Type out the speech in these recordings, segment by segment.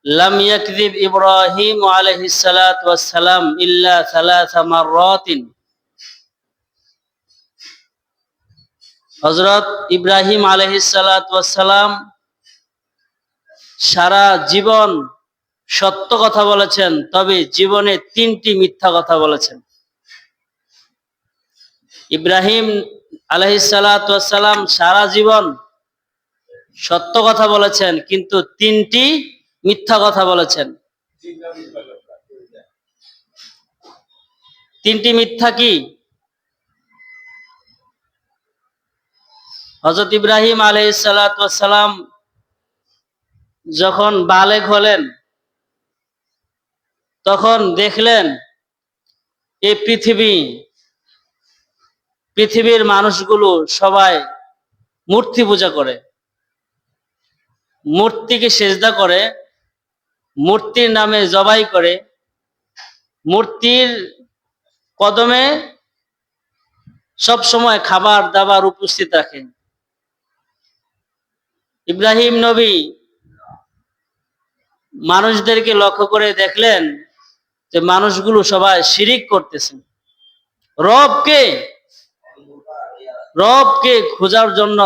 লাম ইয়াকযিব ইব্রাহিম আলাইহিস সালাতু ওয়াস সালাম ইল্লা সালাসা মাররাতিন। হযরত ইব্রাহিম আলাইহিস সালাতু ওয়াস সালাম সারা জীবন সত্য কথা বলেছেন, তবে জীবনে 3টি মিথ্যা কথা বলেছেন। ইব্রাহিম আলাইহিস সালাতু ওয়াস সালাম সারা জীবন সত্য কথা বলেছেন, কিন্তু 3টি মিথ্যা কথা বলেছেন। 3টি মিথ্যা কি? হযরত ইব্রাহিম আলাইহিস সালাতু ওয়াস সালাম যখন বালেগ হলেন, তখন দেখলেন এই পৃথিবীর মানুষগুলো সবাই মূর্তি পূজা করে, মূর্তিকে সেজদা করে, মূর্তির নামে জবাই করে, মূর্তির কদমে সব সময় খাবার দাবার উপস্থিত রাখেন। ইব্রাহিম নবী মানুষদেরকে লক্ষ্য করে দেখলেন যে মানুষগুলো সবাই শিরিক করতেছে। রবকে খোঁজার জন্য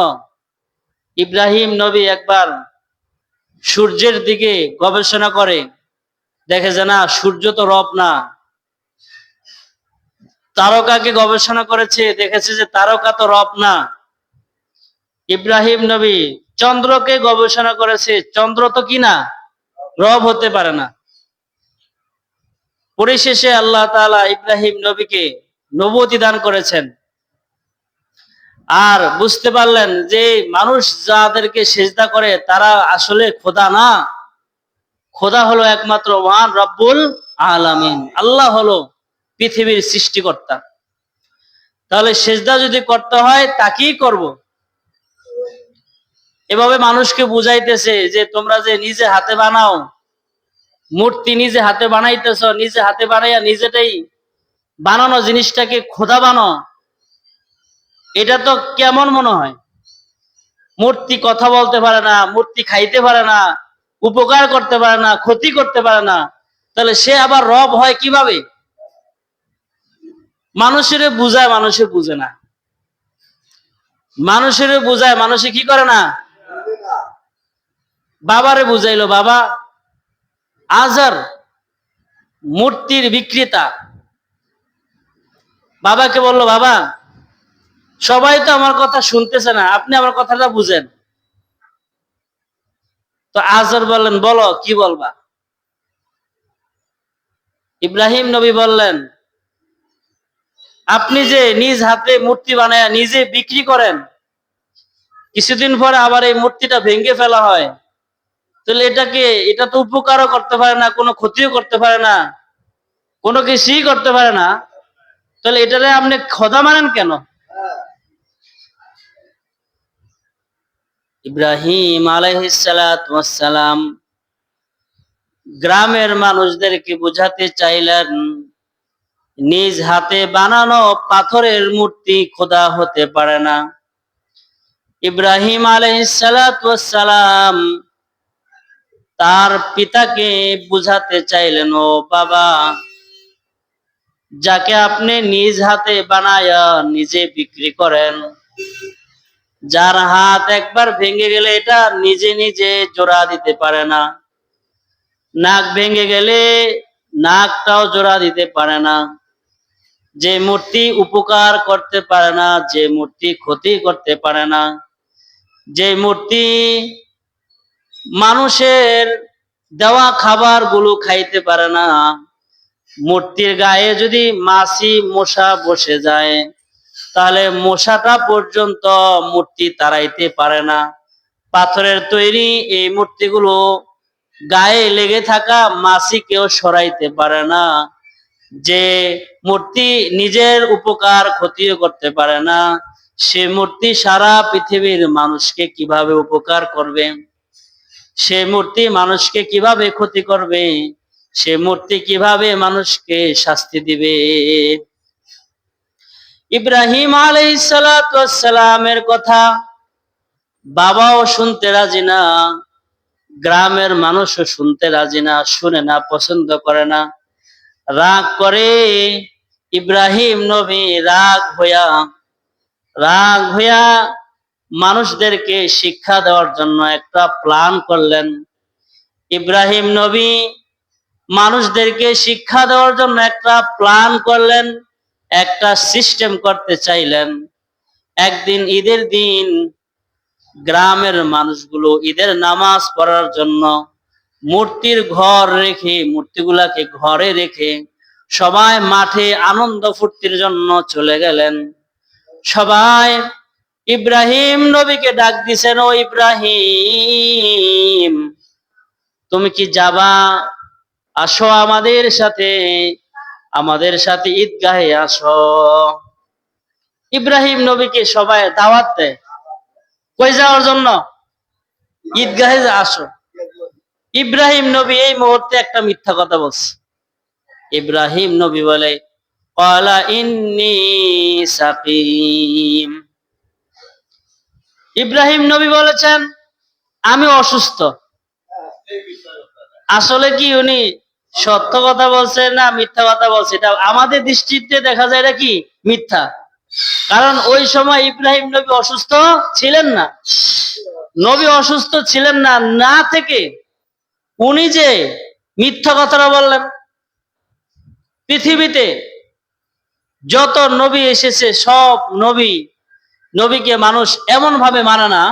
ইব্রাহিম নবী একবার সূর্যের দিকে গবেষণা করে, দেখে যে না, সূর্য তো রব না। তারকাকে গবেষণা করেছে, দেখেছে যে তারকা তো রব না। ইব্রাহিম নবী চন্দ্রকে গবেষণা করেছে, চন্দ্র তো কি না, রব হতে পারে না। পরিশেষে আল্লাহ তাআলা ইব্রাহিম নবীকে নবুয়তি দান করেছেন, আর বুঝতে পারলেন যে মানুষ যাদেরকে সেজদা করে তারা আসলে খোদা না, খোদা হলো একমাত্র মহান রব্বুল আলামিন। আল্লাহ হলো পৃথিবীর সৃষ্টিকর্তা। তাহলে সেজদা যদি করতে হয় তাকেই করব। এভাবে মানুষকে বুঝাইতেছে যে তোমরা যে নিজে হাতে বানাও, মূর্তি নিজে হাতে বানাইতেছ, নিজে হাতে বানাইয়া নিজেটাই বানানো জিনিসটাকে খোদা বানাও, এটা তো কেমন মনে হয়? মূর্তি কথা বলতে পারে না, মূর্তি খাইতে পারে না, উপকার করতে পারে না, ক্ষতি করতে পারে না, তাহলে সে আবার রব হয় কিভাবে? মানুষের বুঝায়, মানুষে বুঝে না। মানুষের বুঝায়, মানুষে কি করে না? বাবারে বুঝাইলো, বাবা আজার মূর্তির বিক্রেতা, বাবাকে বলল, বাবা সবাই তো আমার কথা শুনতেছে না, আপনি আমার কথাটা বুঝেন। তো আজর বললেন, বলো কি বলবা? ইব্রাহিম নবী বললেন, আপনি যে নিজ হাতে মূর্তি বানায় নিজে বিক্রি করেন, কিছুদিন পরে আবার এই মূর্তিটা ভেঙে ফেলা হয়, তাহলে এটা তো উপকারও করতে পারে না, কোনো ক্ষতিও করতে পারে না, কোনো কিছুই করতে পারে না, তাহলে এটারে আপনি খোদা মানেন কেন? ইব্রাহিম আলাইহিস সালাতু ওয়াস সালাম গ্রামের মানুষদেরকে বোঝাতে চাইলেন, নিজ হাতে বানানো পাথরের মূর্তি খোদা হতে পারে না। ইব্রাহিম আলাইহিস সালাতু ওয়াস সালাম তার পিতাকে বুঝাতে চাইলেন, ও বাবা, যাকে আপনি নিজ হাতে বানায়া নিজে বিক্রি করেন, যার হাত একবার ভেঙে গেলে এটা নিজে নিজে জোড়া দিতে পারে না, নাক ভেঙে গেলে নাকটাও জোড়া দিতে পারে না, যে মূর্তি উপকার করতে পারে না, যে মূর্তি ক্ষতি করতে পারে না, যে মূর্তি মানুষের দেওয়া খাবার গুলো খাইতে পারে না, মূর্তির গায়ে যদি মাছি মশা বসে যায় তাহলে মশাটা পর্যন্ত মূর্তি তাড়াইতে পারে না। পাথরের তৈরি এই মূর্তিগুলো গায়ে লেগে থাকা মাছি কেউ সরাইতে পারে না, যে মূর্তি নিজের উপকার ক্ষতিও করতে পারে না, সে মূর্তি সারা পৃথিবীর মানুষকে কিভাবে উপকার করবে? সে মূর্তি মানুষকে কিভাবে ক্ষতি করবে? সে মূর্তি কিভাবে মানুষকে শাস্তি দিবে? ইব্রাহিম আলাইহিস সালাতু ওয়াস সালামের কথা বাবাও শুনতে রাজি না, গ্রামের মানুষও শুনতে রাজি না, শুনে না, পছন্দ করে না। রাগ করে ইব্রাহিম নবী, রাগ হইয়া মানুষদেরকে শিক্ষা দেওয়ার জন্য একটা প্ল্যান করলেন। ইব্রাহিম নবী মানুষদেরকে শিক্ষা দেওয়ার জন্য একটা প্ল্যান করলেন, একটা সিস্টেম করতে চাইলেন। একদিন ঈদের দিন গ্রামের মানুষগুলো ঈদের নামাজ পড়ার জন্য মূর্তির ঘর রেখে, মূর্তিগুলাকে ঘরে রেখে সবাই মাঠে আনন্দ ফুর্তির জন্য চলে গেলেন। সবাই ইব্রাহিম নবীকে ডাক দিছেন, ও ইব্রাহিম, তুমি কি যাবা? আসো আমাদের সাথে ঈদগাহে আসো। ইব্রাহিম নবীকে সবাই দাওয়াত দেয়, কই যাওয়ার জন্য? ঈদগাহে আসো। ইব্রাহিম নবী এই মুহূর্তে একটা মিথ্যা কথা বলছে। ইব্রাহিম নবী বলে, ক্বালা ইন্নী সাকিম। ইব্রাহিম নবী বলেছেন, আমি অসুস্থ। আসলে কি উনি সত্য কথা বলছে না মিথ্যা কথা বলছে? এটা আমাদের দৃষ্টিতে দেখা যায় এটা কি মিথ্যা। কারণ ওই সময় ইব্রাহিম নবী অসুস্থ ছিলেন না। নবী অসুস্থ ছিলেন না, না থেকে উনি যে মিথ্যা কথাটা বললেন। পৃথিবীতে যত নবী এসেছে সব নবীকে মানুষ এমন ভাবে মানে না।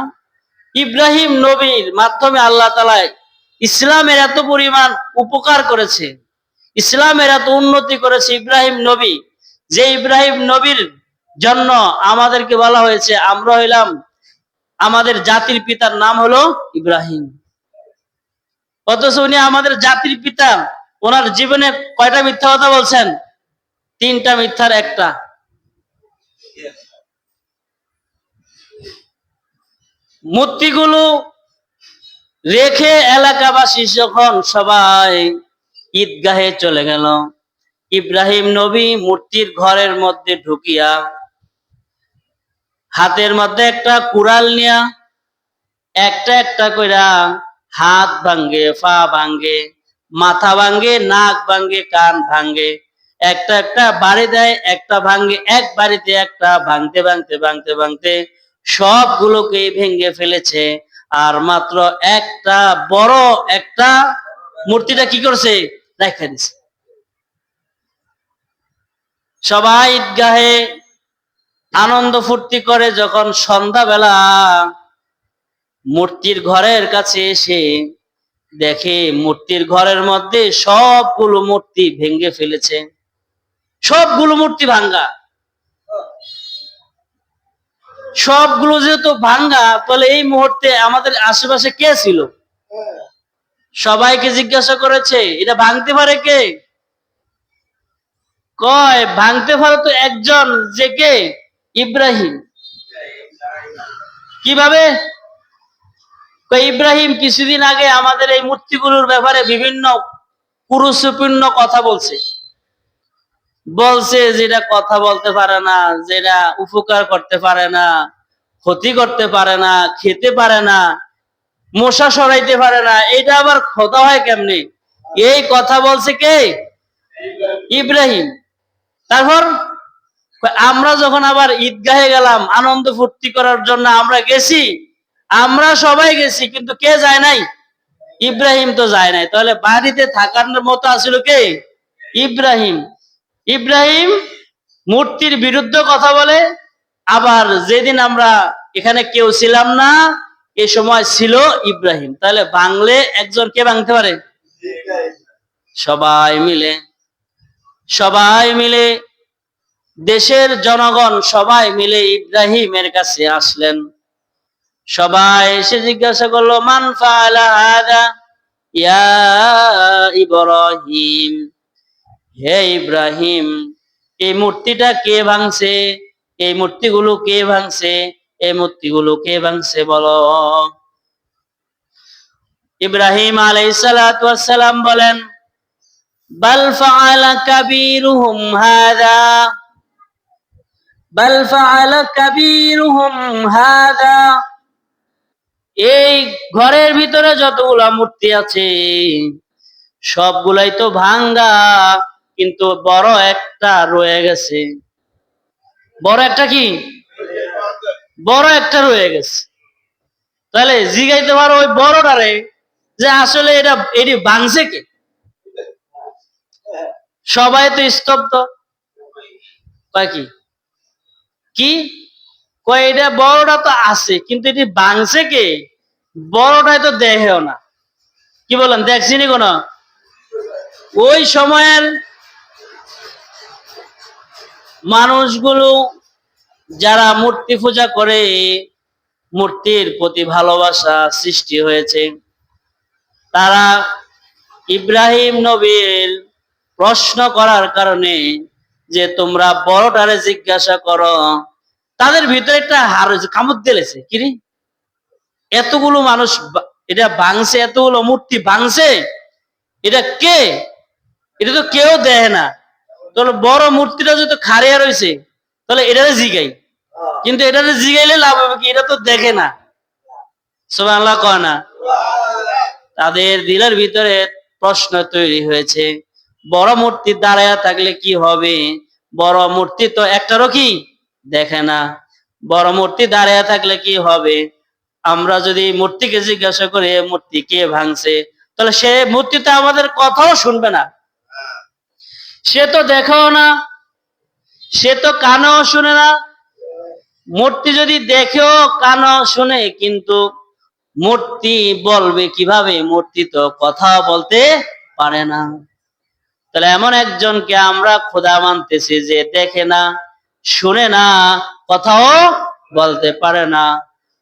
ইব্রাহিম নবীর মাধ্যমে আল্লাহ তাআলা ইসলামের এত পরিমাণ উপকার করেছে, ইসলামের এত উন্নতি করেছে ইব্রাহিম নবী, যে ইব্রাহিম নবীর জন্য আমাদেরকে বলা হয়েছে আমরা হইলাম, আমাদের জাতির পিতার নাম হলো ইব্রাহিম। অথচ উনি আমাদের জাতির পিতা, ওনার জীবনে কয়টা মিথ্যা কথা বলছেন? 3টা মিথ্যার একটা। মূর্তিগুলো রেখে এলাকাবাসী যখন সবাই ঈদগাহে চলে গেল, ইব্রাহিম নবী মূর্তির ঘরের মধ্যে ঢুকিয়া হাতের মধ্যে একটা কুড়াল নিয়া একটা একটা কইরা হাত ভাঙ্গে, পা ভাঙ্গে, মাথা ভাঙ্গে, নাক ভাঙ্গে, কান ভাঙ্গে, একটা একটা বাড়ি দেয়, একটা ভাঙ্গে, এক বাড়িতে একটা ভাঙতে ভাঙতে ভাঙতে ভাঙতে সবগুলোকে ভেঙে ফেলেছে। আর মাত্র একটা বড় একটা মূর্তিটা কি করছে? রেখে দিছে। সবাই ঈদগাহে আনন্দ ফুর্তি করে যখন সন্ধ্যাবেলা মূর্তির ঘরের কাছে এসে দেখে মূর্তির ঘরের মধ্যে সবগুলো মূর্তি ভেঙে ফেলেছে, সবগুলো মূর্তি ভাঙ্গা। সবগুলো যেহেতু ভাঙ্গা, তাহলে এই মুহূর্তে আমাদের আশেপাশে কে ছিল? সবাইকে জিজ্ঞাসা করেছে এটা ভাঙতে পারে কে? কয় ভাঙতে পারে তো একজন, যে কে? ইব্রাহিম। কিভাবে? ইব্রাহিম কিছুদিন আগে আমাদের এই মূর্তিগুলোর ব্যাপারে বিভিন্ন কুরুচিপূর্ণ কথা বলছে যেটা কথা বলতে পারে না, যেটা উপকার করতে পারে না, ক্ষতি করতে পারে না, খেতে পারে না, মশা সরাইতে পারে না, এটা আবার খোদা হয় কেমনে? এই কথা বলছে কে? ইব্রাহিম। তারপর আমরা যখন আবার ঈদগাহে গেলাম আনন্দ ফুর্তি করার জন্য, আমরা সবাই গেছি, কিন্তু কে যায় নাই? ইব্রাহিম তো যায় নাই। তাহলে বাড়িতে থাকার মতো আসলে কে? ইব্রাহিম। ইব্রাহিম মূর্তির বিরুদ্ধে কথা বলে, আবার যেদিন আমরা এখানে কেউ ছিলাম না এ সময় ছিল ইব্রাহিম। তাহলে ভাঙলে একজন কে ভাঙতে পারে? সবাই মিলে দেশের জনগণ সবাই মিলে ইব্রাহিমের কাছে আসলেন। সবাই এসে জিজ্ঞাসা করলো, মান ফাআলা হাদা ইয়া ইব্রাহিম, হে ইব্রাহিম, এই মূর্তিটা কে ভাঙছে? এই মূর্তিগুলো কে ভাঙছে? এই মূর্তিগুলো কে ভাঙছে বলো। ইব্রাহিম আলাইহিস সালাতু ওয়াস সালাম বলেন, বাল ফাআলা কাবীরুহুম হাদা, বাল ফাআলা কাবীরুহুম হাদা, এই ঘরের ভিতরে যতগুলা মূর্তি আছে সবগুলাই তো ভাঙ্গা, কিন্তু বড় একটা রয়ে গেছে। বড় একটা কি? বড় একটা রয়ে গেছে। তাহলে জিগাইতে পারো ওই বড়টারে যে আসলে এটি ভাঙছে কে? সবাই তো স্তব্ধ। কয় কি কি কয় এটা বড়টা তো আছে, কিন্তু এটি ভাঙছে কে? বড়টাই তো দেখেও না। কি বলেন, দেখছিনি কোন? ওই সময়ের মানুষগুলো যারা মূর্তি পূজা করে, মূর্তির প্রতি ভালোবাসা সৃষ্টি হয়েছে, তারা ইব্রাহিম নবীর প্রশ্ন করার কারণে যে তোমরা বড়টারে জিজ্ঞাসা করো, তাদের ভিতরে একটা হার হয়েছে, কামড় দিলেছে কিরে এতগুলো মানুষ এটা ভাঙছে, এতগুলো মূর্তি ভাঙছে, এটা কে? এটা তো কেউ দেয় না। তাহলে বড় মূর্তিটা যদি খাড়িয়া রয়েছে, তাহলে এটারে জিগাই। কিন্তু এটারে জিগাইলে লাভ হবে কি? এটা তো দেখে না। সুবহানাল্লাহ কয় না? তাদের দিলের ভিতরে প্রশ্ন তৈরি হয়েছে, বড় মূর্তি দাঁড়ায় থাকলে কি হবে? বড় মূর্তি তো একটারও কি দেখে না। বড় মূর্তি দাঁড়ায় থাকলে কি হবে? আমরা যদি মূর্তিকে জিজ্ঞাসা করি মূর্তি কে ভাঙছে, তাহলে সে মূর্তি তো আমাদের কথাও শুনবে না। সে তো দেখেও না, সে তো কানেও শুনে না। মূর্তি যদি দেখেও কানও শুনে, কিন্তু মূর্তি বলবে কিভাবে? মূর্তি তো কথা বলতে পারে না। তাহলে এমন একজনকে আমরা খোদা মানতেছি যে দেখে না, শুনে না, কথাও বলতে পারে না।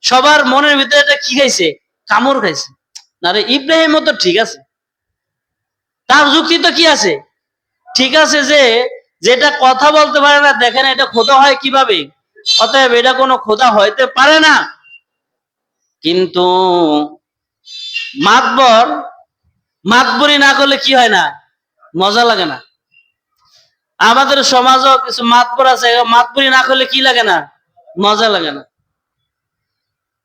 সবার মনের ভিতরে এটা কি খাইছে? কামড় খাইছে। না রে, ইব্রাহিম তো ঠিক আছে, তার যুক্তি তো কি আছে? ঠিক আছে যে যেটা কথা বলতে পারে না, দেখে না, এটা খোদা হয় কিভাবে? অতএব এটা কোনো খোদা হইতে পারে না। কিন্তু মাতবর মাতবরি না করলে কি হয় না? মজা লাগে না। আমাদের সমাজও কিছু মাতবর আছে, মাতবরি না করলে কি লাগে না? মজা লাগে না।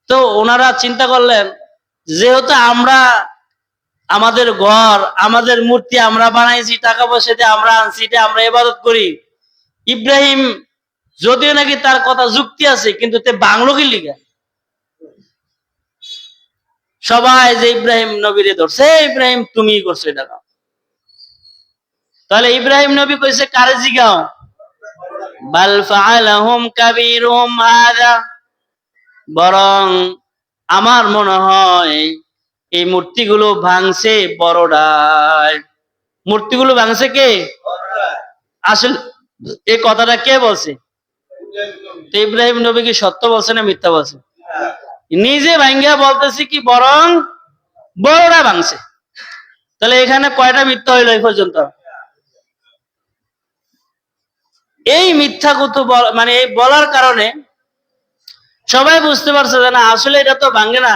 তো ওনারা চিন্তা করলেন, যেহেতু আমরা আমাদের ঘর, আমাদের মূর্তি আমরা বানাইছি, টাকা পয়সা দিয়ে আমরা আনছি, এটা আমরা ইবাদত করি, ইব্রাহিম যদিও নাকি তার কথা যুক্তি আছে, কিন্তু তে বাংলো কি লিগা? সবাই যে ইব্রাহিম নবীরে ধরছে, ইব্রাহিম তুমি করছো এটা। তাহলে ইব্রাহিম নবী কইছে কারে জিগাও? বাল ফাআলাহুম কাবীরুহুম হাযা, বরং আমার মনে হয় এই মূর্তিগুলো ভাঙছে বড়রাই। মূর্তিগুলো ভাঙছে কে? আসলে এই কথাটা কে বলছে? তো ইব্রাহিম নবী কি সত্য বলছে না মিথ্যা বলছে? নিজে ভাঙ্গিয়া বলতেছি কি বরং বড়রা ভাঙছে। তাহলে এখানে কয়টা মিথ্যা হইল এই পর্যন্ত? এই মিথ্যা কথা মানে এই বলার কারণে সবাই বুঝতে পারছে যে না, আসলে এটা তো ভাঙে না,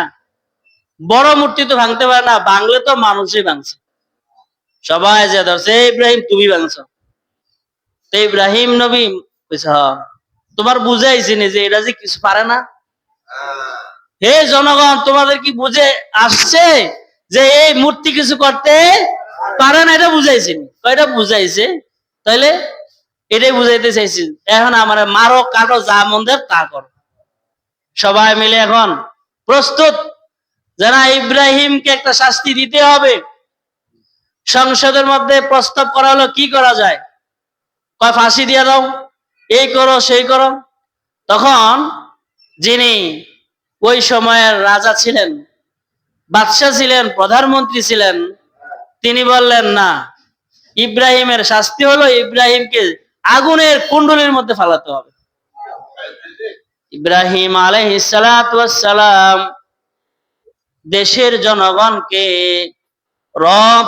বড় মূর্তি তো ভাঙতে পারে না, ভাঙলে তো মানুষই ভাঙছে। সবাই যে ধরছে ইব্রাহিম তুমি ভাঙছো। তো ইব্রাহিম নবী কইছে তোমার বুঝাইছি নি যে এটা যে কিছু পারে না। হে জনগণ, তোমাদের কি বুঝে আসছে যে এই মূর্তি কিছু করতে পারে না? এটা বুঝাইছি, এটা বুঝাইছে। তাইলে এটাই বুঝাইতে চাইছি, এখন আমার মারো কাটো যা মন দেয় তা করো। সবাই মিলে এখন প্রস্তুত যে না, ইব্রাহিমকে একটা শাস্তি দিতে হবে। সংসদের মধ্যে প্রস্তাব করা হলো কি করা যায়? কয় ফাঁসি দিয়ে দাও, এই করো সেই করো। তখন যিনি ওই সময়ের রাজা ছিলেন, বাদশাহ ছিলেন, প্রধানমন্ত্রী ছিলেন, তিনি বললেন না, ইব্রাহিমের শাস্তি হলো ইব্রাহিমকে আগুনের কুণ্ডলীর মধ্যে ফালাতে হবে। ইব্রাহিম আলাইহিস সালাতু ওয়াস সালাম দেশের জনগণকে রব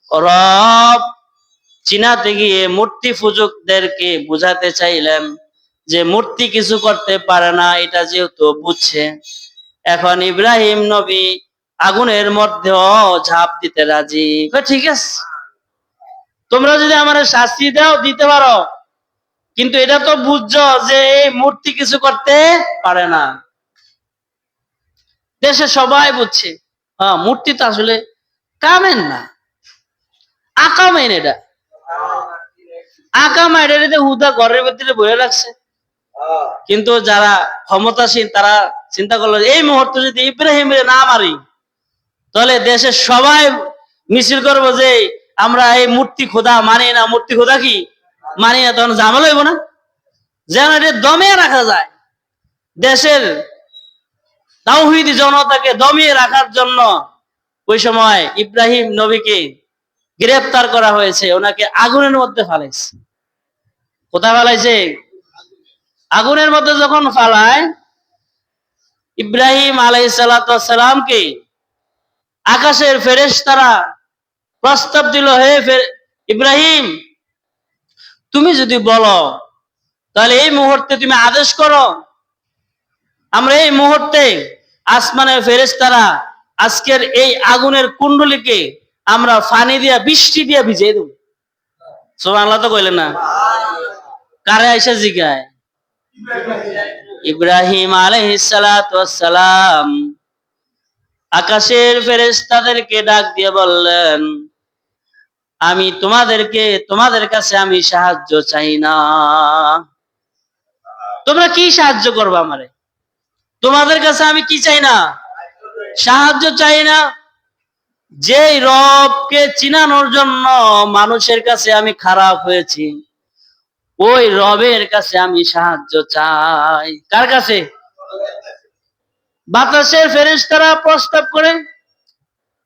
রব চিনাতে গিয়ে মূর্তি পূজকদেরকে বুঝাতে চাইলেন যে মূর্তি কিছু করতে পারে না, এটা যেহেতু বুঝছে, এখন ইব্রাহিম নবী আগুনের মধ্যেও ঝাঁপ দিতে রাজি। ঠিক আছে, তোমরা যদি আমার শাস্তি দাও দিতে পারো, কিন্তু এটা তো বুঝছো যে এই মূর্তি কিছু করতে পারে না। দেশে সবাই বুঝছে হ্যাঁ মূর্তি তো আসলে কামেন না, আকামেন এটা। আকামা এটা হুদা ঘরের ভিতরে বয়ে রাখছে। কিন্তু যারা ক্ষমতাসীন তারা চিন্তা করলো এই মুহূর্তে যদি ইব্রাহিমের না মারি তাহলে দেশের সবাই মিছিল করবো যে আমরা এই মূর্তি খোদা মানি না, মূর্তি খোদা কি মানি না, তখন ঝামেলা হইব না। যেন এটা দমিয়ে রাখা যায়, দেশের তাওহীদি জনতাকে দমিয়ে রাখার জন্য ওই সময় ইব্রাহিম নবীকে গ্রেফতার করা হয়েছে, ওনাকে আগুনের মধ্যে ফালাইছে। কোথায় ফালাইছে? আগুনের মধ্যে যখন ফালায়, ইব্রাহিম আলাইহিস সালামকে আকাশের ফেরেশতারা প্রস্তাব দিল, হে ইব্রাহিম, তুমি যদি বলো তাহলে এই মুহূর্তে তুমি আদেশ করো, আমরা এই মুহূর্তে আসমানের ফেরেশতারা আজকের এই আগুনের কুণ্ডলীকে আমরা পানি দিয়া বৃষ্টি দিয়া ভিজিয়ে দেব। সুবহানাল্লাহ তো কইলেন না? কারে আইসা জিগায়? ইব্রাহিম আলাইহিস সালাম আকাশের ফেরেশতাদেরকে ডাক দিয়ে বললেন, আমি তোমাদের কাছে আমি সাহায্য চাই না। তোমরা কি সাহায্য করবে আমারে? তোমাদের কাছে আমি কি চাই না? সাহায্য চাই না। যে রবকে চিনানোর জন্য মানুষের কাছে আমি খারাপ হয়েছি, ওই রবের কাছে আমি সাহায্য চাই। কার কাছে? বাতাসের ফেরেশতারা প্রস্তাব করেন,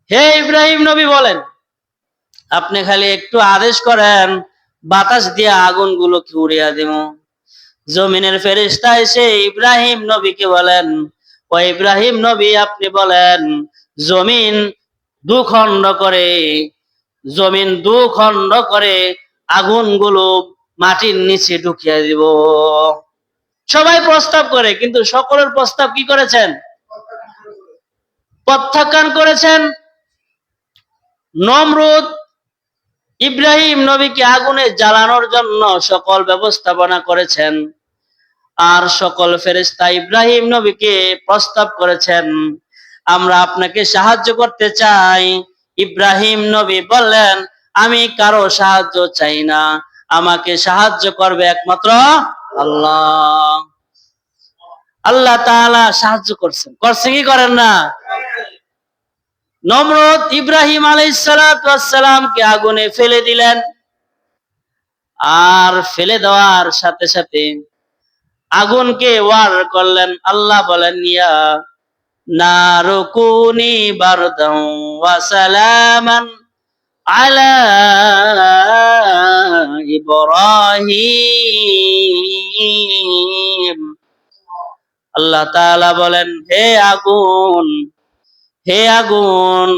হে ইব্রাহিম নবী বলেন, আপনি খালি একটু আদেশ করেন, বাতাস দিয়ে আগুনগুলোকে উড়িয়ে দেব। জমিনের ফেরেশতা এসে ইব্রাহিম নবীকে বলেন, ও ইব্রাহিম নবী আপনি বলেন, জমিন দুখণ্ড করে আগুনগুলো মাটির নিচে ঢুকিয়ে দিব। সবাই প্রস্তাব করে, কিন্তু সকলের প্রস্তাব কি করেছেন? প্রত্যাখ্যান করেছেন। নমরুদ ইব্রাহিম নবীকে আগুনে জ্বালানোর জন্য সকল ব্যবস্থাপনা করেছেন, আর সকল ফেরেশতা ইব্রাহিম নবীকে প্রস্তাব করেছেন, আমরা আপনাকে সাহায্য করতে চাই। ইব্রাহিম নবী বললেন, আমি কারো সাহায্য চাই না, আমাকে সাহায্য করবে একমাত্র আল্লাহ। আল্লাহ তাআলা সাহায্য করছেন কি করেন না? নমরুদ ইব্রাহিম আলাইহিস সালামকে আগুনে ফেলে দিলেন, আর ফেলে দেওয়ার সাথে সাথে আগুনকে ওয়ার করলেন। আল্লাহ বলেন, ইয়া নারু কুনি বারদান ওয়া সালামান আলা ইব্রাহিম। আল্লাহ তাআলা বলেন, হে আগুন,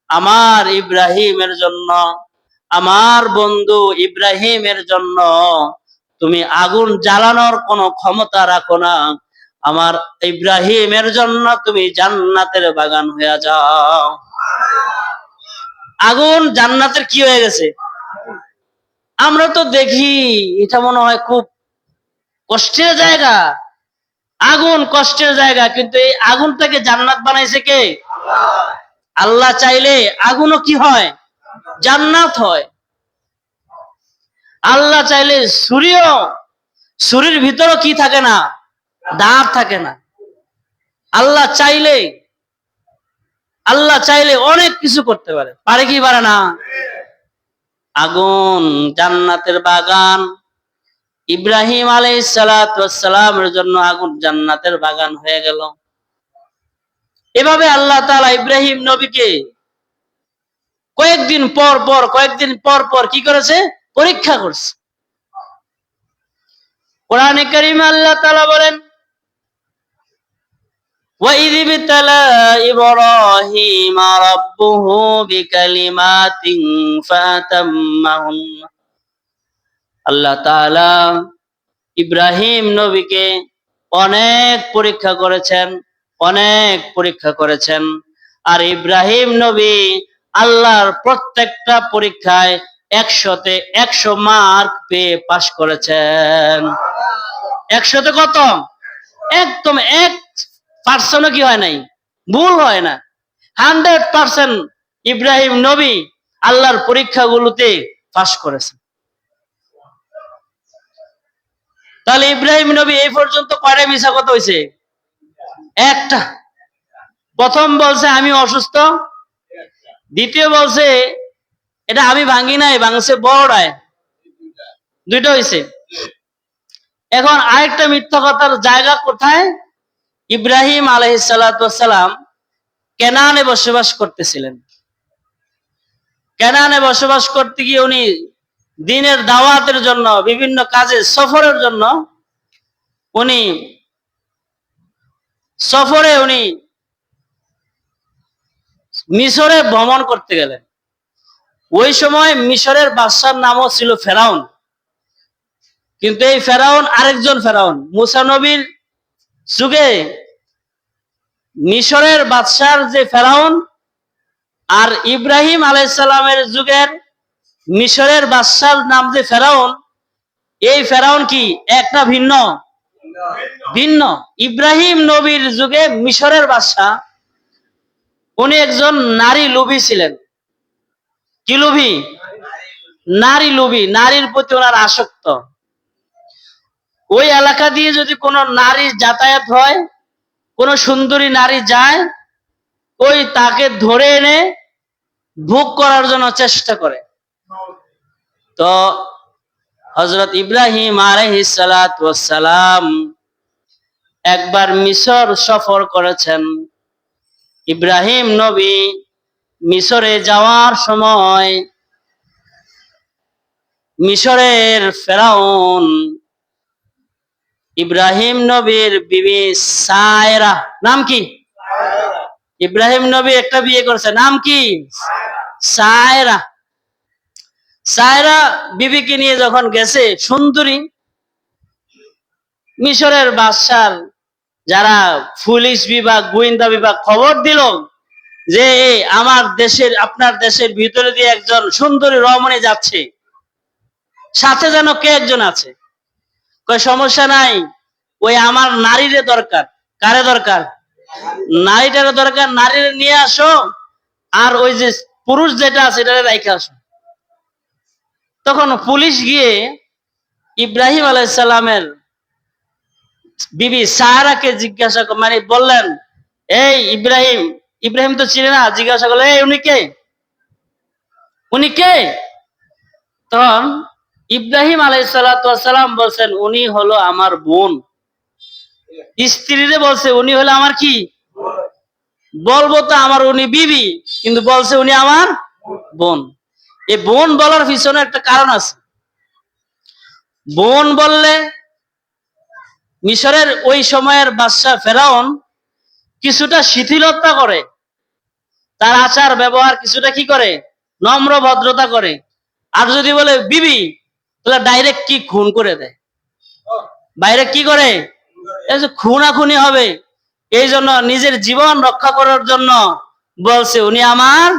আমার ইব্রাহিমের জন্য, আমার বন্ধু ইব্রাহিমের জন্য তুমি আগুন জ্বালানোর কোনো ক্ষমতা রাখো না। আমার ইব্রাহিমের জন্য তুমি জান্নাতের বাগান হয়ে যাও। আগুন জান্নাতের কি হয়ে গেছে? আমরা তো দেখি এটা মনে হয় খুব কষ্টের জায়গা। আগুন কষ্টের জায়গা, কিন্তু এই আগুনটাকে জান্নাত বানাইছে কে? আল্লাহ চাইলে আগুনও কি হয়? জান্নাত হয়। আল্লাহ চাইলে ছুরির ভিতরও কি থাকে না? দাঁত থাকে না। আল্লাহ চাইলে অনেক কিছু করতে পারে। পারে কি পারে না? আগুন জান্নাতের বাগান। ইব্রাহিম আলাইহিস সালামের জন্য আগুন জান্নাতের বাগান হয়ে গেল। এভাবে আল্লাহ তাআলা ইব্রাহিম নবীকে কয়েকদিন পর পর কি করেছে? পরীক্ষা করছে। কোরআনে কারীমে আল্লাহ তাআলা বলেন, وَإِذِ ابْتَلَى إِبْرَاهِيمَ رَبُّهُ بِكَلِمَاتٍ فَأَتَمَّهُنَّ। আল্লাহ তাআলা ইব্রাহিম নবীকে অনেক পরীক্ষা করেছেন, আর ইব্রাহিম নবী আল্লাহর প্রত্যেকটা পরীক্ষায় 100-তে 100 মার্ক পেয়ে পাশ করেছেন। 100-তে কত? একদম 1% কি হয় নাই, ভুল হয় না। 100% ইব্রাহিম নবী আল্লাহর পরীক্ষাগুলোতে পাশ করেছেন। তাহলে ইব্রাহিম নবী এই পর্যন্ত কয়টা মিছা কথা হয়েছে? একটা। প্রথম বলছে আমি অসুস্থ, দ্বিতীয় বলছে এটা আমি ভাঙি নাই, ভাঙছে বড়রায়, দুইটা হয়েছে। এখন আরেকটা মিথ্যা কথার জায়গা কোথায়? ইব্রাহিম আলাইহিস সালাম কেনানে বসবাস করতেছিলেন। কেনানে বসবাস করতে গিয়ে উনি দিনের দাওয়াতের জন্য, বিভিন্ন কাজে সফরের জন্য উনি মিশরে ভ্রমণ করতে গেলেন। ওই সময় মিশরের বাদশার নামও ছিল ফেরাউন। কিন্তু এই ফেরাউন আরেকজন ফেরাউন। মুসা নবীর যুগে মিশরের বাদশার যে ফেরাউন আর ইব্রাহিম আলাইহিস সালামের যুগের মিশরের বাদশার নাম যে ফেরাউন, এই ফেরাউন কি এক না ভিন্ন? ভিন্ন। ইব্রাহিম নবীর যুগে মিশরের বাদশা উনি একজন নারী লোভী ছিলেন। কি লোভী? নারী লোভী, নারীর প্রতি ওনার আসক্ত। ওই এলাকা দিয়ে যদি কোনো নারী যাতায়াত হয়, কোন সুন্দরী নারী যায়, ওই তাকে ধরে এনে ভোগ করার জন্য চেষ্টা করে। তো হযরত ইব্রাহিম আলাইহিস সালাম একবার মিশর সফর করেছেন। ইব্রাহিম নবী মিশরে যাওয়ার সময় মিশরের ফেরাউন ইব্রাহিম নবীর বিবি সায়রা, নাম কি? ইব্রাহিম নবী একটা বিয়ে করেছে, নাম কি? সায়রা। সায়রা বিবিকে নিয়ে যখন গেছে, সুন্দরী, মিশরের বাদশার যারা পুলিশ বিভাগ, গোয়েন্দা বিভাগ খবর দিল যে আমার দেশের, আপনার দেশের ভিতরে দিয়ে একজন সুন্দরী রমণী যাচ্ছে, সাথে যেন কে একজন আছে। কই সমস্যা নাই, ওই আমার নারীরে দরকার। কারে দরকার? নারীটারে দরকার, নারীরে নিয়ে আসো, আর ওই যে পুরুষ যেটা আছে এটারে রাইখে আসো। তখন পুলিশ গিয়ে ইব্রাহিম আলাইহিস সালামের বিবি সারাকে জিজ্ঞাসা মানে বললেন, এই ইব্রাহিম, ইব্রাহিম তো ছিলেন না, জিজ্ঞাসা করলেন এই উনি কে? উনি কে? তখন ইব্রাহিম আলাইহিস সালাম বলছেন উনি হলো আমার বোন। স্ত্রীরে বলছে উনি হলো আমার কি? বলবো তো আমার উনি বিবি, কিন্তু বলছে উনি আমার বোন। এই বোন বলার পিছনে একটা কারণ আছে। বোন বললে মিশরের ওই সময়ের বাদশা ফেরাউন কিছুটা শিথিলতা করে, তার আচার ব্যবহার কিছুটা কি করে? নম্র ভদ্রতা করে। আর যদি বলে বিবি, তাহলে ডাইরেক্ট কি খুন করে দেয়। বাইরে কি করে? খুনাখুনি হবে। এই জন্য নিজের জীবন রক্ষা করার জন্য বলছে উনি আমার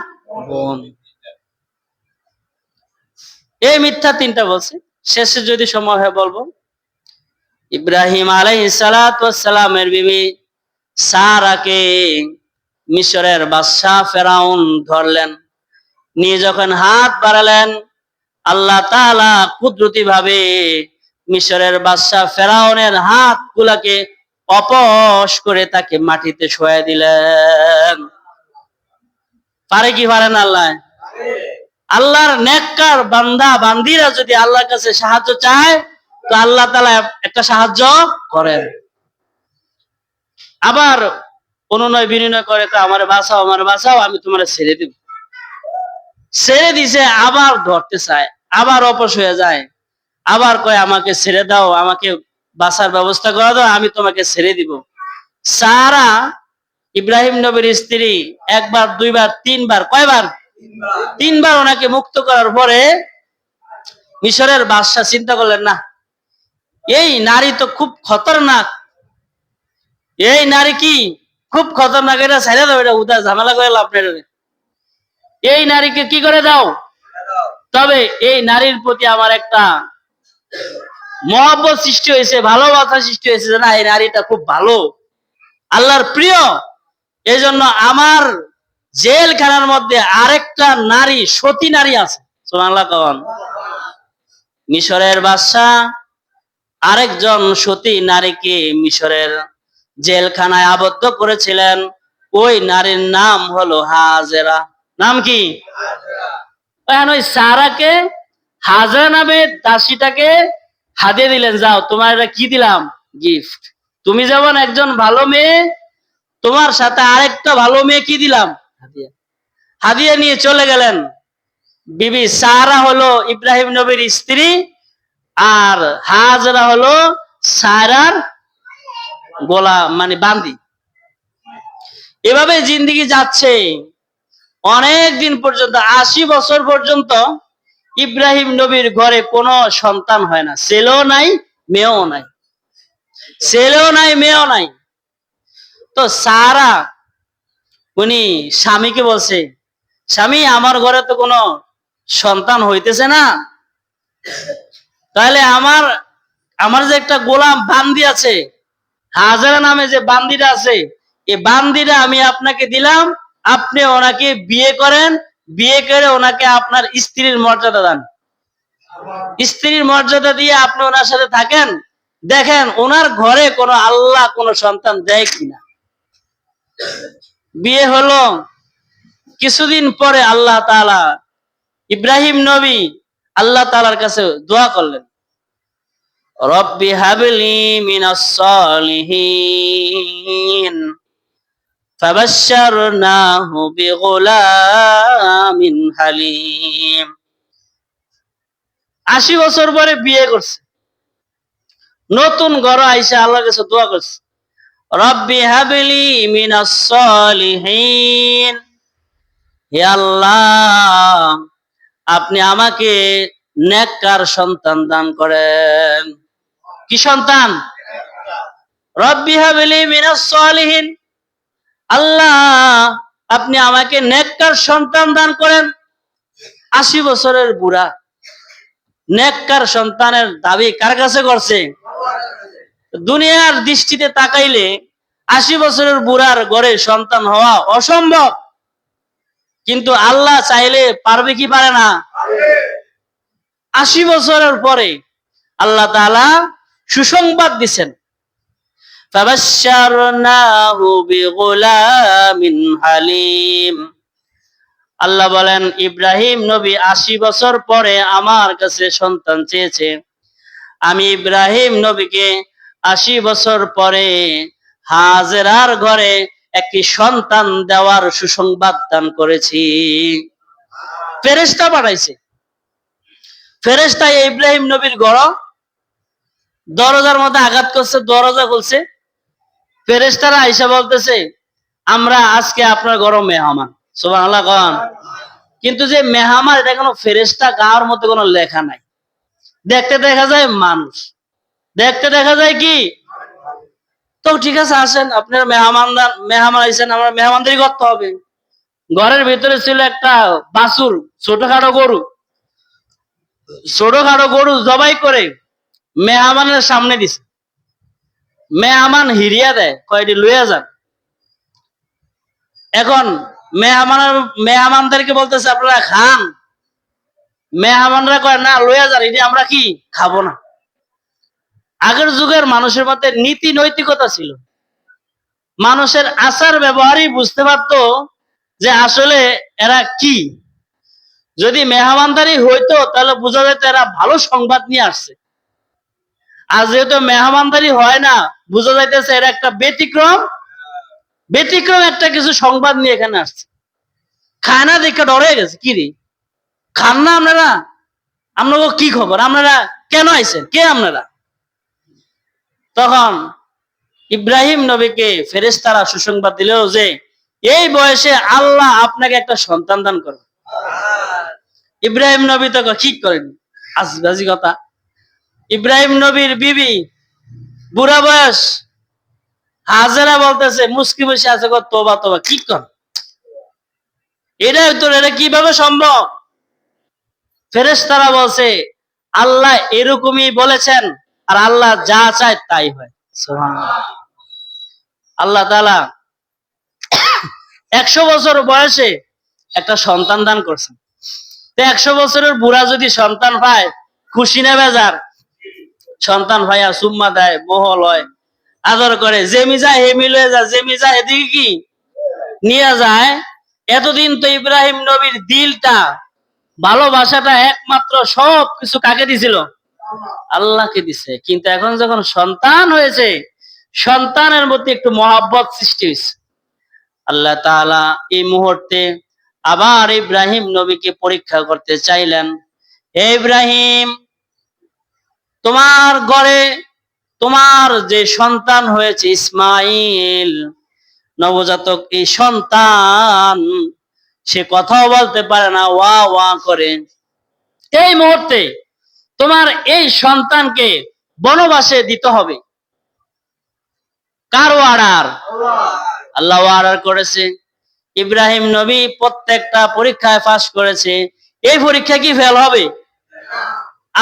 বোন। এই মিথ্যা তিনটা বলছে। শেষে যদি সময় হয় বলবো। ইব্রাহিম আলাইহিস সালামের বিবি সারাকে মিশরের বাদশা ফেরাউন ধরলেন, নিয়ে যখন হাত বাড়ালেন, আল্লাহ তাআলা কুদরতি ভাবে মিশরের বাদশা ফেরাউনের হাত গুলাকে অপস করে তাকে মাটিতে শোয়া দিলেন। পারে কি পারে না আল্লাহ? আল্লাহর নেককার বান্দা বান্দিরা যদি আল্লাহর কাছে সাহায্য চায়, তো আল্লাহ তাআলা একটা সাহায্য করেন। আবার অনুনয় বিনয় করে, আমারে বাঁচাও, আমারে বাঁচাও, আমি তোমার ছেড়ে দিব। ছেড়ে দিছে, আবার ধরতে চায়, আবার অপস হয়ে যায়, আবার কয় আমাকে ছেড়ে দাও, আমাকে বাঁচার ব্যবস্থা করে দাও, আমি তোমাকে ছেড়ে দিব। সারা ইব্রাহিম নবীর স্ত্রী একবার, দুইবার, তিনবার, কয়বার? তিনবার ওনাকে মুক্ত করার পরে মিশরের বাদশা চিন্তা করলেন, না, এই নারী তো খুব খতরনাক, এই নারী কি খুব খতরনাক, এটা ছেড়ে দাও, এটা উদা ঝামেলা করে লাভ নেই, এই নারীকে কি করে দাও। তবে এই নারীর প্রতি আমার একটা মহব্বত সৃষ্টি হয়েছে, ভালোবাসা সৃষ্টি হয়েছে, যে না, এই নারীটা খুব ভালো, আল্লাহর প্রিয়, এই জন্য আমার জেলখানার মধ্যে আরেকটা নারী, সতী নারী আছে। সুবহানাল্লাহ কন। মিশরের বাদশাহ আরেকজন সতী নারীকে মিশরের জেলখানায় আবদ্ধ করেছিলেন। ওই নারীর নাম হলো হাজেরা। নাম কি? এখন ওই সারাকে হাজেরা নামে দাসীটাকে হাদিয়া দিলেন, যাও তোমার এটা কি দিলাম, গিফট। তুমি যেমন একজন ভালো মেয়ে, তোমার সাথে আরেকটা ভালো মেয়ে কি দিলাম, হাদিয়া। হাদিয়া নিয়ে চলে গেলেন। বিবি সারা হলো ইব্রাহিম নবীর স্ত্রী, আর হাজেরা হলো সারার গোলাম, মানে বান্দি। এভাবে জিন্দেগি যাচ্ছে অনেক দিন পর্যন্ত, 80 বছর পর্যন্ত ইব্রাহিম নবীর ঘরে কোনো সন্তান হয় না। ছেলেও নাই, মেয়েও নাই, ছেলেও নাই, মেয়েও নাই। তো সারা উনি স্বামীকে বলছে, স্বামী আমার ঘরে তো কোনো সন্তান হইতেছে না, তাহলে আমার যে একটা গোলাম বান্দি আছে, হাজারা নামে যে বান্দিটা আছে, এই বান্দিটা আমি আপনাকে দিলাম, আপনি ওনাকে বিয়ে করেন, বিয়ে করে ওনাকে আপনার স্ত্রীর মর্যাদা দেন। স্ত্রীর মর্যাদা দিয়ে আপনি ওনার সাথে থাকেন, দেখেন ওনার ঘরে কোনো আল্লাহ কোনো সন্তান দেয় কিনা। বিয়ে হলো। কিছুদিন পরে আল্লাহ তাআলা, ইব্রাহিম নবী আল্লাহ তাআলার কাছে দোয়া করলেন, রব্বি হাবলি মিনাস সালিহিন ফাবাশশারনাহু বিগুলামিন হালিম। 80 বছর পরে বিয়ে করছে, নতুন ঘর আইসা আল্লাহর কাছে দোয়া করছে, রব্বি হাবলি মিনাস সালিহিন, হে আল্লাহ আপনি আমাকে নেককার সন্তান দান করেন। কি সন্তান? রব্বি হাবলি মিনাস সালিহিন, আল্লাহ আপনি আমাকে নেককার সন্তান দান করেন। 80 বছরের বুড়া নেককার সন্তানের দাবি কার কাছে করছে? দুনিয়ার দৃষ্টিতে তাকাইলে 80 বছরের বুড়ার ঘরে সন্তান হওয়া অসম্ভব, কিন্তু আল্লাহ চাইলে পারবে কি পারে না? 80 বছরের পরে আল্লাহ তাআলা সুসংবাদ দিচ্ছেন, ফাবাশশারনাহু বিগুলামিন হালিম। আল্লাহ বলেন, ইব্রাহিম নবী 80 বছর পরে আমার কাছে সন্তান চেয়েছে, আমি ইব্রাহিম নবীকে 80 বছর পরে হাজেরার ঘরে একটি সন্তান দেওয়ার সুসংবাদ দান করেছি। ফেরেশতা পাঠাইছে। ফেরেশতা ইব্রাহিম নবীর ঘর দরজার মধ্যে আঘাত করছে, দরজা খুলছে। ফেরেশতারা আইসা বলতেছে, আমরা আজকে আপনার ঘর মেহমান। সুবহানাল্লাহ কোন। কিন্তু যে মেহমান, এটা কোনো ফেরেশতা গাওয়ার মধ্যে কোনো লেখা নাই। দেখতে দেখা যায় মানুষ, দেখতে দেখা যায় কি। তো ঠিক আছে, আসেন, আপনারা মেহমান আইসেন, আমরা মেহমানদারি করতে হবে। ঘরের ভিতরে ছিল একটা বাছুর, ছোটখাটো গরু। ছোটখাটো গরু জবাই করে মেহমানের সামনে দিছে। মেহমান হিরিয়া দেয়, কয়টি লইয়া যান। এখন মেহমানদেরকে বলতেছে আপনারা খান। মেহমানরা কয় না, লইয়া যান, এটি আমরা কি খাবো না। আগের যুগের মানুষের মধ্যে নীতি নৈতিকতা ছিল, মানুষের আচার ব্যবহারই বুঝতে পারতো যে আসলে এরা কি। যদি মেহমানদারি হইতো তাহলে বোঝা যেত এরা ভালো সংবাদ নিয়ে আসছে। আর যেহেতু মেহমানদারি হয় না, বোঝা যাইতেছে এরা একটা ব্যতিক্রম একটা কিছু সংবাদ নিয়ে এখানে আসছে। খায় না দেখে ডরে গেছে, কি রে খান না আপনারা, আপনাদের কি খবর, আপনারা কেন আইছেন, কে আপনারা? তখন ইব্রাহিম নবীকে ফেরেশতারা সুসংবাদ দিল যে এই বয়সে আল্লাহ আপনাকে একটা সন্তান দান করবে। ইব্রাহিম নবী তো ঠিক করেন, আজবাজি কথা। ইব্রাহিম নবীর বিবি বুড়া বয়স, হাজেরা বলতেছে, মুস্কি বসে আছে, তোবা তোবা, কি কর, এটা কিভাবে সম্ভব? ফেরেশতারা বলছে, আল্লাহ এরকমই বলেছেন, আর আল্লাহ যা চায় তাই হয়। সুবহানাল্লাহ। আল্লাহ তাআলা 100 বছর বয়সে একটা সন্তান দান করছেন। তো 100 বছরের বুড়া যদি সন্তান পায়, খুশি না বেজার? সন্তান ভাইয়া সুম্মা দেয়, মহল হয়, আদর করে, জেমি যায় হেমি লয়ে যায়, জেমি যায় এদিকে কি নিয়ে যায়। এতদিন তো ইব্রাহিম নবীর দিলটা, ভালোবাসাটা একমাত্র সব কিছু কাকে দিছিল? আল্লাহকে দিছে। কিন্তু এখন যখন সন্তান হয়েছে, সন্তানের মধ্যে একটু মহাব্বত সৃষ্টি হয়েছে। আল্লাহ তাআলা এই মুহূর্তে আবার ইব্রাহিম নবীকে পরীক্ষা করতে চাইলেন। হে ইব্রাহিম, তোমার ঘরে তোমার যে সন্তান হয়েছে ইসমাইল, নবজাতক এই সন্তান, সে কথাও বলতে পারে না, ওয়া ওয়া করে। এই মুহূর্তে তোমার এই সন্তানকে বনবাসে দিতে হবে। কার অর্ডার? আল্লাহ অর্ডার করেছে। ইব্রাহিম নবী প্রত্যেকটা পরীক্ষায় পাস করেছে। এই পরীক্ষা কি ফেল হবে?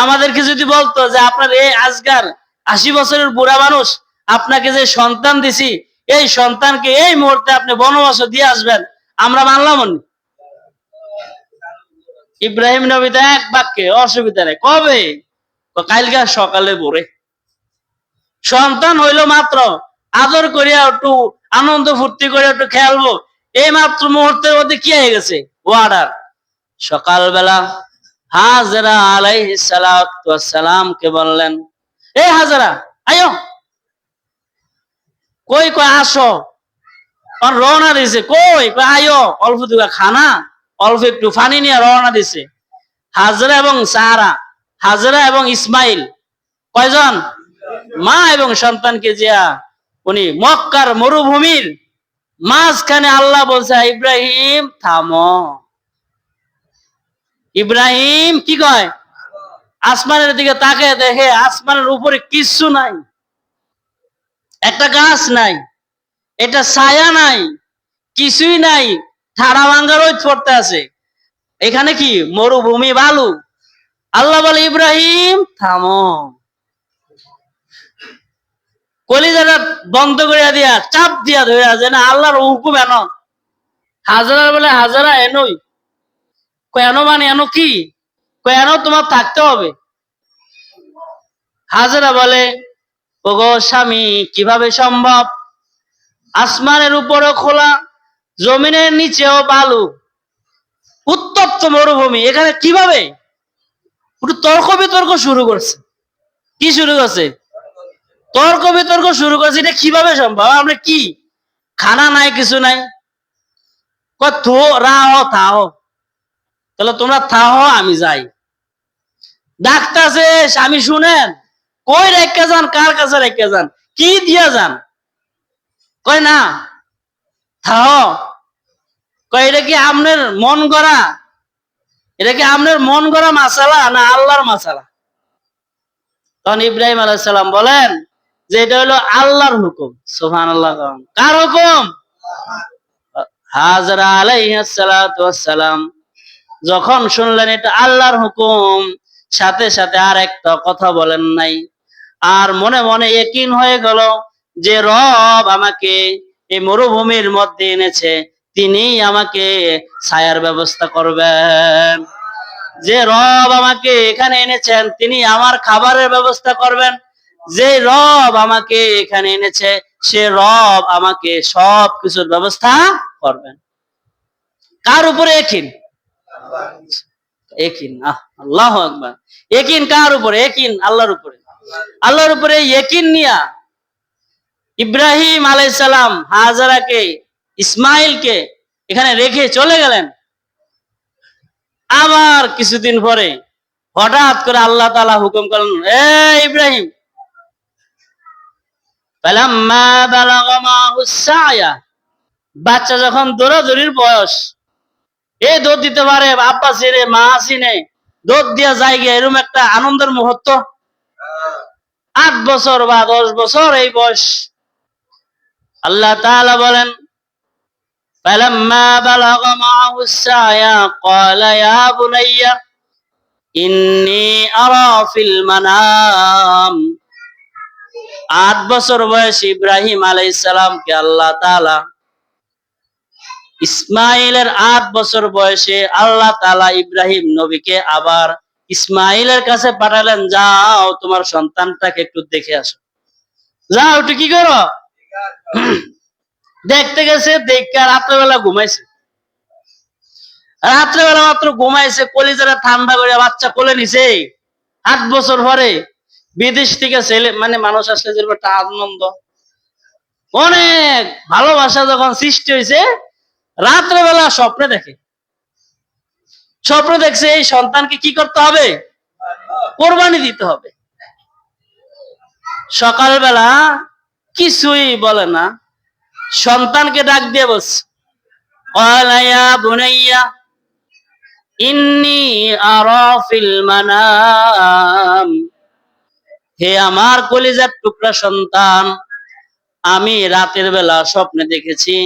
আমাদেরকে যদি বলতো যে আপনার এই আজকার 80 বছরের বুড়া মানুষ, আপনাকে যে সন্তান দিছি, এই সন্তানকে এই মুহূর্তে আপনি বনবাসে দিয়ে আসবেন, আমরা মানলাম না। ইব্রাহিম নবী তো এক বাক্যে, অসুবিধা নেই। কবে? কালকে সকালে ভোরে। সন্তান হইলো মাত্র, আদর করিয়া একটু আনন্দ ফুর্তি করে একটু খেলবো, এই মাত্র মুহূর্তের মধ্যে কি হয়ে গেছে? অর্ডার। সকালবেলা হাজরা আলাইহিস সালাতু ওয়াস সালামকে বললেন, এ হাজরা, আয়ো। কই? কই আসো। আর রওনা দিছে। কই? কই আয়ো, অল্প দুগা খানা, অল্প একটু পানি নিয়ে রওনা দিছে। হাজরা এবং সারা, হাজরা এবং ইসমাইল, কয়জন? মা এবং সন্তানকে জিয়া উনি মক্কার মরুভূমির মাঝখানে আল্লাহ বলছে, ইব্রাহিম থামো। ইব্রাহিম কি কয়? আসমানের দিকে তাকে দেখে, আসমানের উপরে কিছু নাই, একটা গাছ নাই, এটা ছায়া নাই, কিছুই নাই, ঠাড়া ভাঙ্গা রোদ পড়তে আছে। এখানে কি? মরুভূমি, বালু। আল্লাহ বলে, ইব্রাহিম থামো। কলিজাটা বন্ধ করে দিয়া, চাপ দিয়া ধরে আছে না, আল্লাহর হুকুম এন। হাজারা বলে, হাজারা এনই। কেন মানে এন কি? কেন তোমার থাকতে হবে? হাজারা বলে, ওগো স্বামী, কিভাবে সম্ভব? আসমানের উপরও খোলা, জমিনের নিচেও বালু, উত্তপ্ত মরুভূমি, এখানে কিভাবে? একটু তর্ক বিতর্ক শুরু করছে। কি শুরু করছে? তর্ক বিতর্ক শুরু করছে। এটা কিভাবে সম্ভব? আমরা কি খানা নাই, কিছু নাই। থো রাহ থাহ, তাহলে তোমরা থাহ, আমি যাই। ডাক্তার আমি শুনেন, কই রেখে যান, কার কাছে রেখে যান, কি দিয়া যান? কয় না, থাহ। কয় এটা কি আপনার মন গড়া? এটা কি আপনার মন গড়া মাসালা না আল্লাহর মাসালা? তখন ইব্রাহিম আলাইহিস সালাম বলেন যে এটা হলো আল্লাহর হুকুম। সুবহানাল্লাহ। কার হুকুম? হাজরা আলাইহিস সালাতু ওয়াস সালাম যখন শুনলেন এটা আল্লাহর হুকুম, সাথে সাথে আর একটা কথা বলেন নাই। আর মনে মনে ইয়াকিন হয়ে গেল যে রব আমাকে এই মরুভূমির মধ্যে এনেছে, তিনি আমাকে ছায়ার ব্যবস্থা করবেন। যে রব আমাকে এখানে এনেছেন, তিনি আমার খাবারের ব্যবস্থা করবেন। যে রব আমাকে এখানে এনেছে, সে রব আমাকে সব কিছুর ব্যবস্থা করবেন। কার উপরে ইয়াকিন? ইয়াকিন, আল্লাহু আকবার। ইয়াকিন কার উপরে? ইয়াকিন আল্লাহর উপরে। আল্লাহর উপরে ইয়াকিন নিয়া ইব্রাহিম আলাইহিস সালাম হাজারাকে, ইসমাইলকে এখানে রেখে চলে গেলেন। আবার কিছুদিন পরে হঠাৎ করে আল্লাহ তাআলা হুকুম করলেন, এ ইব্রাহিম, ফালাম্মা বালাগা মাহুস সায়া, বাচ্চা যখন দৌড়াদৌড়ির বয়স, এই দৌড় দিতে পারে, আব্বা ছিনে মা ছিনে দৌড় দিয়া যায় গিয়ে, এরকম একটা আনন্দের মুহূর্ত। 8 বছর বা 10 বছর এই বয়স। আল্লাহ তাআলা বলেন, ফালাম্মা বালাগা মাহুস সায়া ক্বালা ইয়া বুনাইয়া ইন্নী আরা ফিল মানাম। 8 বছর বয়সী ইব্রাহিম আলাইহিস সালামকে আল্লাহ তাআলা ইসমাইলের 8 বছর বয়সে আল্লাহ তাআলা ইব্রাহিম নবীকে আবার ইসমাইলের কাছে পাঠালেন, যাও তোমার সন্তানটাকে একটু দেখে আসো। যাও একটু কি করো, দেখতে গেছে। দেখে রাত্রেবেলা ঘুমাইছে। রাত্রেবেলা মাত্র ঘুমাইছে, কলিজাটা ঠান্ডা করে বাচ্চা কোলে নিছে। 8 বছর পরে বিদেশ থেকে ছেলে মানে মানুষ আসলে যেরকম একটা আনন্দ, অনেক ভালোবাসা যখন সৃষ্টি হয়েছে, রাত্রেবেলা স্বপ্নে দেখে। স্বপ্ন দেখছে এই সন্তানকে কি করতে হবে, কোরবানি দিতে হবে। সকালবেলা কিছুই বলে না, সন্তানকে ডাক দিয়ে বলছে, ক্বালা ইয়া বুনাইয়া ইন্নী আরা ফিল মানাম, হে আমার কলিজার টুকরা সন্তান, আমি রাতের বেলা স্বপ্নে দেখেছি,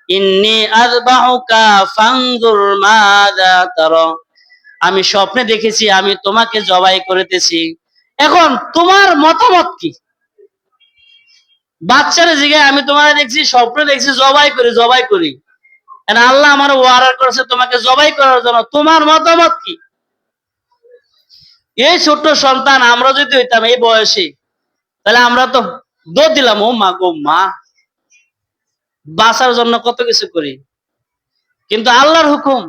ইন্নী আযবাহুকা ফানজুর মাযা তারা, আমি স্বপ্নে দেখেছি আমি তোমাকে জবাই করিতেছি, এখন তোমার মতামত কি? বাচ্চারা জিজ্ঞাসা, আমি তোমার দেখছি স্বপ্নে দেখছি জবাই করি, আল্লাহ আমার ওয়ার্ডার করেছে তোমাকে জবাই করার জন্য, তোমার মতামত কি? এই ছোট্ট সন্তান আমরা যদি হইতাম এই বয়সে, তাহলে আমরা তো দৌড় দিলাম, ও মা গো মা, বাঁচার জন্য কত কিছু করি। কিন্তু আল্লাহর হুকুম,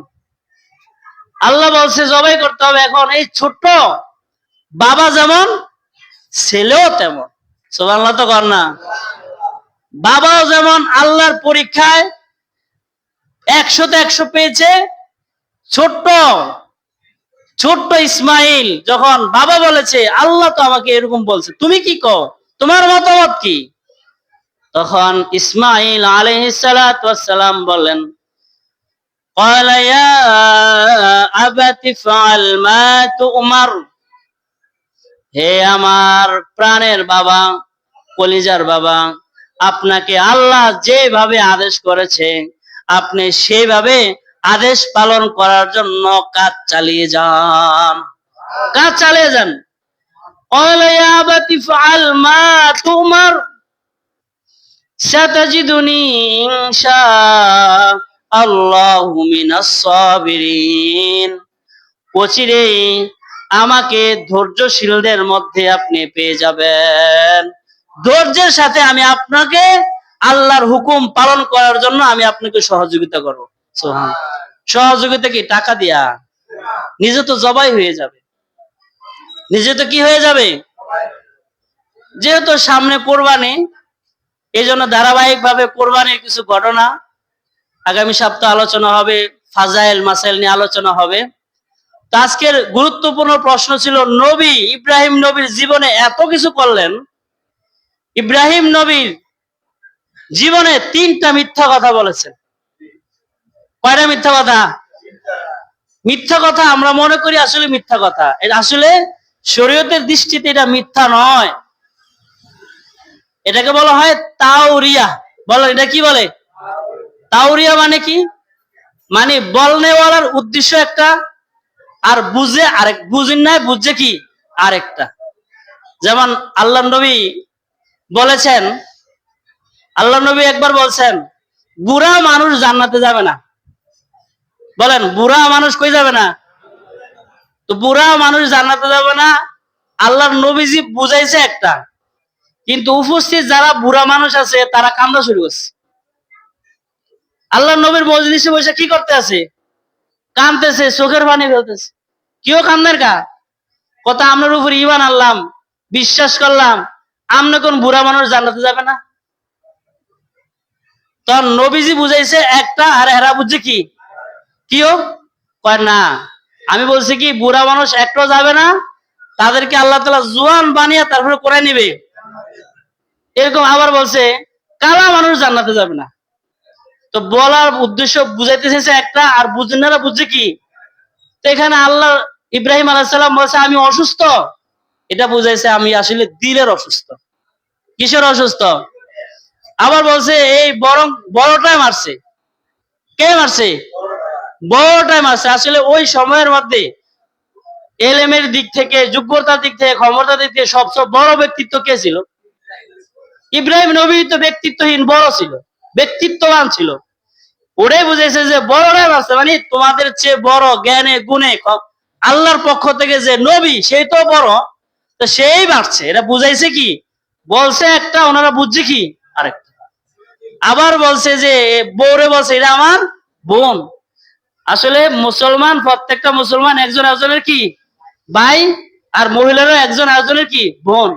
আল্লাহ বলছে জবাই করতে হবে। এখন এই ছোট্ট বাবা যেমন, ছেলেও তেমন। সুবহানাল্লাহ তো কর না। বাবাও যেমন আল্লাহর পরীক্ষায় 100তে 100 পেয়েছে, ছোট্ট ছোট্ট ইসমাইল যখন বাবা বলেছে আল্লাহ তো আমাকে এরকম বলছে, তুমি কি কও, তোমার মতামত কি? তখন ইসমাইল আলাইহিস সালাতু ওয়াস সালাম বলেন, ক্বালা ইয়া আবাতি ফাআল মা তু'মার, হে আমার প্রাণের বাবা, কলিজার বাবা, আপনাকে আল্লাহ যেভাবে আদেশ করেছে আপনি সেইভাবে আদেশ পালন করার জন্য কাজ চালিয়ে যান, কাজ চালিয়ে যান। ক্বালা ইয়া আবাতি ফাআল মা তু'মার সাতাজিদুনি ইনশাআল্লাহু মিনাস সাবিরিন, অচিরেই আমাকে ধৈর্যশীলদের মধ্যে আপনি পেয়ে যাবেন। ধৈর্যের সাথে আমি আপনাকে আল্লাহর হুকুম পালন করার জন্য আমি আপনাকে সহযোগিতা করব। সুবহানাল্লাহ। সহযোগিতা কি টাকা দিয়া? নিজে তো জবাই হয়ে যাবে, নিজে তো কি হয়ে যাবে, যেহেতু সামনে কোরবানি, এই জন্য ধারাবাহিক ভাবে কোরবানির কিছু ঘটনা আগামী সপ্তাহে আলোচনা হবে, ফাজাইল মাসাইল নিয়ে আলোচনা হবে। তো আজকের গুরুত্বপূর্ণ প্রশ্ন ছিল, নবী ইব্রাহিম নবীর জীবনে এত কিছু করলেন, ইব্রাহিম নবীর জীবনে 3টা মিথ্যা কথা বলেছেন। কয়টা মিথ্যা কথা? মিথ্যা কথা আমরা মনে করি আসলে মিথ্যা কথা, এটা আসলে শরীয়তের দৃষ্টিতে এটা মিথ্যা নয়, এটাকে বলা হয় তাওরিয়া। বলো এটা কি বলে? তাওরিয়া মানে কি? মানে বলনেওয়ালার উদ্দেশ্য একটা, আর বুঝে আরেক, বুঝেন না বুঝছে কি আরেকটা। যেমন আল্লাহ নবী বলেছেন, আল্লাহ নবী একবার বলছেন বুড়া মানুষ জান্নাতে যাবে না। বলেন বুড়া মানুষ কই যাবে না? তো বুড়া মানুষ জান্নাতে যাবে না, আল্লাহর নবীজি বুঝাইছে একটা, কিন্তু উপস্থিত যারা বুড়া মানুষ আছে তারা কান্না শুরু করছে। আল্লাহর নবীর মজলিসে বসে কি করতে আছে? কাঁদতেছে, চোখের পানি ফেলতেছে। কেউ কান্দের কা কথা, আপনার উপর ঈমান আনলাম, বিশ্বাস করলাম, আমনে কোন বুড়া মানুষ জান্নাতে যাবে না? তখন নবীজি বুঝাইছে একটা, আর এরা বুঝছে কি কিও কয় না, আমি বলছি কি বুড়া মানুষ একটাও যাবে না, তাদেরকে আল্লাহ তাআলা জোয়ান বানিয়ে তারপরে করে নিবে। এরকম আবার বলছে কালা মানুষ জান্নাতে যাবে না। তো বলার উদ্দেশ্য বুঝাইতে চাইছে একটা, আর বুঝনারা বুঝছে কি, তো এখানে আল্লাহ ইব্রাহিম আলাইহিস সালাম বলছে আমি অসুস্থ, এটা বুঝাইছে আমি আসলে দিলের অসুস্থ। কিসের অসুস্থ? আবার বলছে এই বরং বড়টাই মারছে। কে মারছে? বড়টাই মারছে। আসলে ওই সময়ের মধ্যে এলেমের দিক থেকে, যোগ্যতার দিক থেকে, ক্ষমতার দিক থেকে সবচেয়ে বড় ব্যক্তিত্ব কে ছিল? ইব্রাহিম নবী তো ব্যক্তিত্বহীন, বড় ছিল, ব্যক্তিত্ববান ছিল। ওটাই বুঝাইছে যে বড়রাই বাড়ছে, মানে তোমাদের চেয়ে বড় জ্ঞানে গুণে আল্লাহর পক্ষ থেকে যে নবী সেই তো বড়, তো সেই বাড়ছে। এটা বুঝাইছে কি, বলছে একটা, ওনারা বুঝছে কি আরেকটা। আবার বলছে যে বউরে বলছে এটা আমার বোন। আসলে মুসলমান, প্রত্যেকটা মুসলমান একজন একজনের কি ভাই, আর মহিলারও একজন একজনের কি বোন।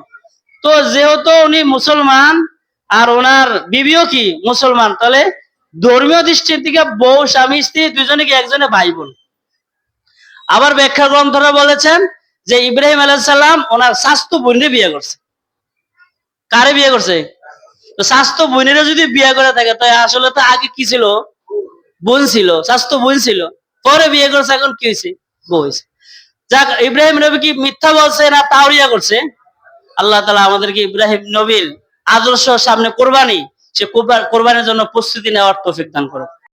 তো যেহেতু উনি মুসলমান আর ওনার বিবিও কি মুসলমান, তাহলে ধর্মীয় দৃষ্টির থেকে বউ স্বামী স্ত্রী দুজনে কি একজনে ভাই বোন। আবার ব্যাখ্যা গ্রন্থরা বলেছেন যে ইব্রাহিম আলাইহিস সালাম ওনার স্বাস্থ্য বোনরে বিয়ে করছে। কারে বিয়ে করছে? তো স্বাস্থ্য বোনেরা যদি বিয়ে করে থাকে, তো আসলে তো আগে কি ছিল, বোন ছিল, স্বাস্থ্য বোন ছিল, পরে বিয়ে করছে, এখন কি হয়েছে, বউ হয়েছে। যাক, ইব্রাহিম নবী কি মিথ্যা বলছে না তাওরিয়া করছে? আল্লাহ তাআলা আমাদেরকে ইব্রাহিম নবীর আদর্শ সামনে কোরবানি, সে কোরবানির জন্য প্রস্তুতি নেওয়ার তৌফিক দান করুন।